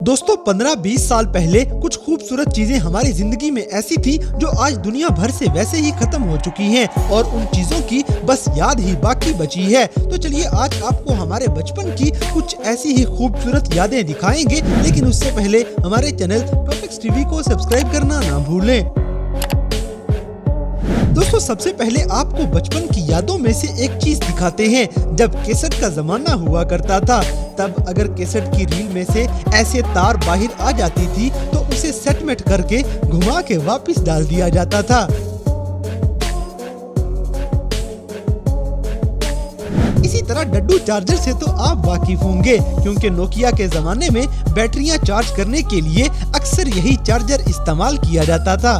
दोस्तों 15-20 साल पहले कुछ खूबसूरत चीजें हमारी जिंदगी में ऐसी थी जो आज दुनिया भर से वैसे ही खत्म हो चुकी हैं और उन चीजों की बस याद ही बाकी बची है। तो चलिए आज आपको हमारे बचपन की कुछ ऐसी ही खूबसूरत यादें दिखाएंगे, लेकिन उससे पहले हमारे चैनल टॉपिक्स टीवी को सब्सक्राइब करना ना भूलें। दोस्तों सबसे पहले आपको बचपन की यादों में से एक चीज दिखाते हैं। जब कैसेट का जमाना हुआ करता था, तब अगर कैसेट की रील में से ऐसे तार बाहर आ जाती थी तो उसे सेटमेट करके घुमा के वापस डाल दिया जाता था। इसी तरह डड्डू चार्जर से तो आप वाकिफ होंगे, क्योंकि नोकिया के जमाने में बैटरियां चार्ज करने के लिए अक्सर यही चार्जर इस्तेमाल किया जाता था।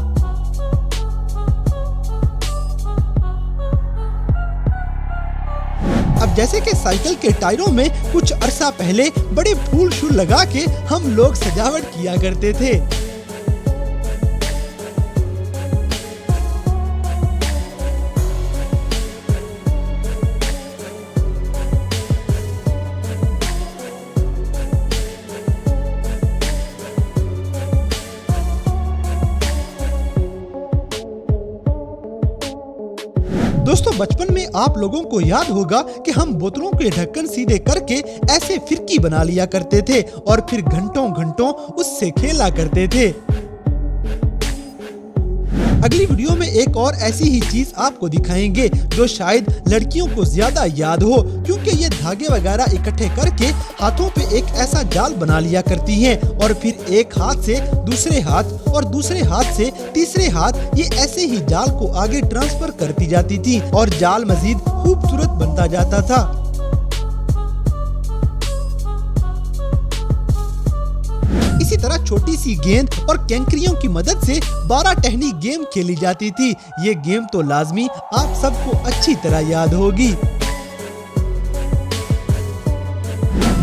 अब जैसे कि साइकिल के टायरों में कुछ अरसा पहले बड़े फूल शूल लगा के हम लोग सजावट किया करते थे। दोस्तों बचपन में आप लोगों को याद होगा कि हम बोतलों के ढक्कन सीधे करके ऐसे फिरकी बना लिया करते थे और फिर घंटों घंटों उससे खेला करते थे। अगली वीडियो में एक और ऐसी ही चीज आपको दिखाएंगे जो शायद लड़कियों को ज्यादा याद हो, क्योंकि ये धागे वगैरह इकट्ठे करके हाथों पे एक ऐसा जाल बना लिया करती हैं और फिर एक हाथ से दूसरे हाथ और दूसरे हाथ से तीसरे हाथ ये ऐसे ही जाल को आगे ट्रांसफर करती जाती थी और जाल मजीद खूबसूरत बनता जाता था। इसी तरह छोटी सी गेंद और कैंकरियों की मदद से 12 टहनी गेम खेली जाती थी। ये गेम तो लाजमी आप सबको अच्छी तरह याद होगी।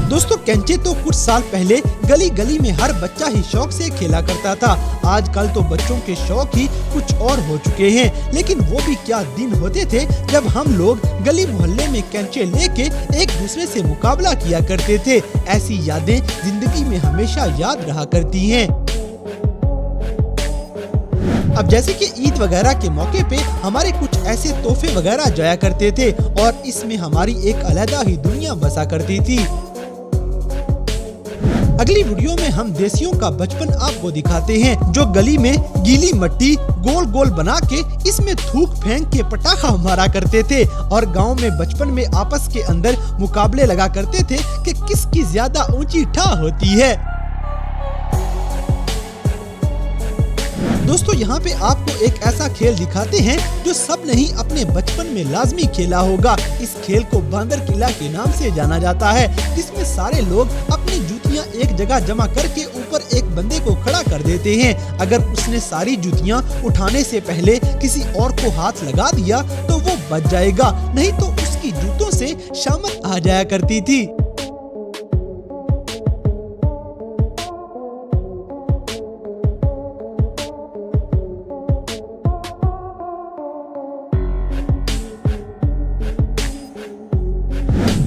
दोस्तों कैंचे तो कुछ साल पहले गली गली में हर बच्चा ही शौक से खेला करता था। आजकल तो बच्चों के शौक ही कुछ और हो चुके हैं, लेकिन वो भी क्या दिन होते थे जब हम लोग गली मोहल्ले में कैंचे लेके एक दूसरे से मुकाबला किया करते थे। ऐसी यादें जिंदगी में हमेशा याद रहा करती हैं। अब जैसे कि ईद वगैरह के मौके पे हमारे कुछ ऐसे तोहफे वगैरह जाया करते थे और इसमें हमारी एक अलग ही दुनिया बसा करती थी। अगली वीडियो में हम देसियों का बचपन आपको दिखाते हैं, जो गली में गीली मिट्टी गोल गोल बना के इसमें थूक फेंक के पटाखा मारा करते थे और गांव में बचपन में आपस के अंदर मुकाबले लगा करते थे कि किसकी ज्यादा ऊंची ठा होती है। दोस्तों यहाँ पे आपको एक ऐसा खेल दिखाते हैं जो सब ने ही अपने बचपन में लाजमी खेला होगा। इस खेल को बांदर किला के नाम से जाना जाता है, जिसमें सारे लोग अपनी जूतियाँ एक जगह जमा करके ऊपर एक बंदे को खड़ा कर देते हैं। अगर उसने सारी जूतियाँ उठाने से पहले किसी और को हाथ लगा दिया तो वो बच जाएगा, नहीं तो उसकी जूतों से शामत आ जाया करती थी।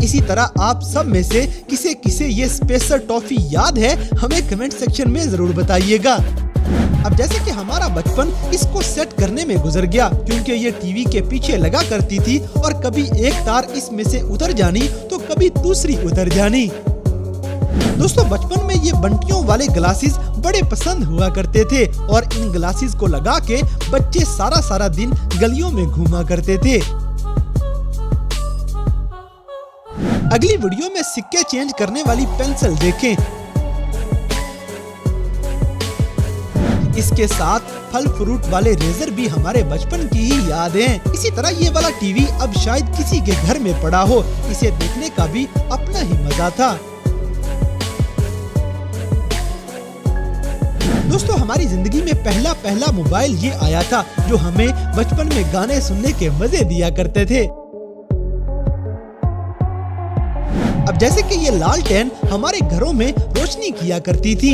इसी तरह आप सब में से किसे ये स्पेशल टॉफी याद है, हमें कमेंट सेक्शन में जरूर बताइएगा। अब जैसे कि हमारा बचपन इसको सेट करने में गुजर गया, क्योंकि ये टीवी के पीछे लगा करती थी और कभी एक तार इसमें से उतर जानी तो कभी दूसरी उतर जानी। दोस्तों बचपन में ये बंटियों वाले ग्लासेस बड़े पसंद हुआ करते थे और इन ग्लासेस को लगा के बच्चे सारा दिन गलियों में घूमा करते थे। अगली वीडियो में सिक्के चेंज करने वाली पेंसिल देखें। इसके साथ फल फ्रूट वाले रेजर भी हमारे बचपन की ही याद हैं। इसी तरह ये वाला टीवी अब शायद किसी के घर में पड़ा हो, इसे देखने का भी अपना ही मजा था। दोस्तों हमारी जिंदगी में पहला मोबाइल ये आया था जो हमें बचपन में गाने सुनने के मजे दिया करते थे। अब जैसे कि ये लालटेन हमारे घरों में रोशनी किया करती थी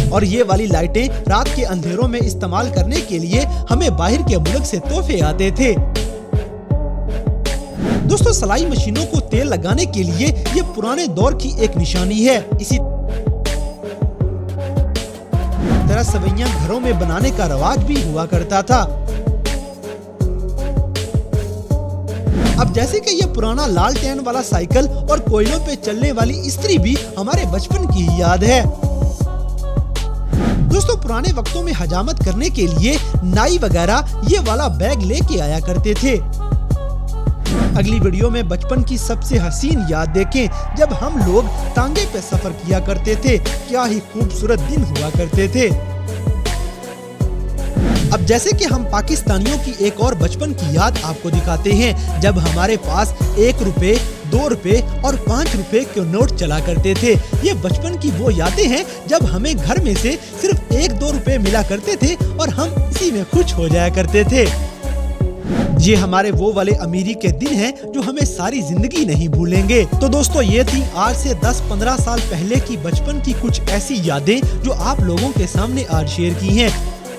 और ये वाली लाइटें रात के अंधेरों में इस्तेमाल करने के लिए हमें बाहर के मुल्क से तोहफे आते थे। दोस्तों सिलाई मशीनों को तेल लगाने के लिए ये पुराने दौर की एक निशानी है। इसी तरह सवैयां घरों में बनाने का रवाज भी हुआ करता था। अब जैसे कि ये पुराना लालटेन वाला साइकिल और कोयलों पे चलने वाली इस्त्री भी हमारे बचपन की ही याद है। दोस्तों पुराने वक्तों में हजामत करने के लिए नाई वगैरह ये वाला बैग लेके आया करते थे। अगली वीडियो में बचपन की सबसे हसीन याद देखें, जब हम लोग टांगे पे सफर किया करते थे। क्या ही खूबसूरत दिन हुआ करते थे। अब जैसे कि हम पाकिस्तानियों की एक और बचपन की याद आपको दिखाते हैं, जब हमारे पास 1 रुपए, 2 रुपए और 5 रुपए के नोट चला करते थे। ये बचपन की वो यादें हैं जब हमें घर में से सिर्फ 1-2 रुपए मिला करते थे और हम इसी में खुश हो जाया करते थे। ये हमारे वो वाले अमीरी के दिन हैं जो हमें सारी जिंदगी नहीं भूलेंगे। तो दोस्तों ये थी आज से 10-15 साल पहले की बचपन की कुछ ऐसी यादें जो आप लोगों के सामने आज शेयर की हैं।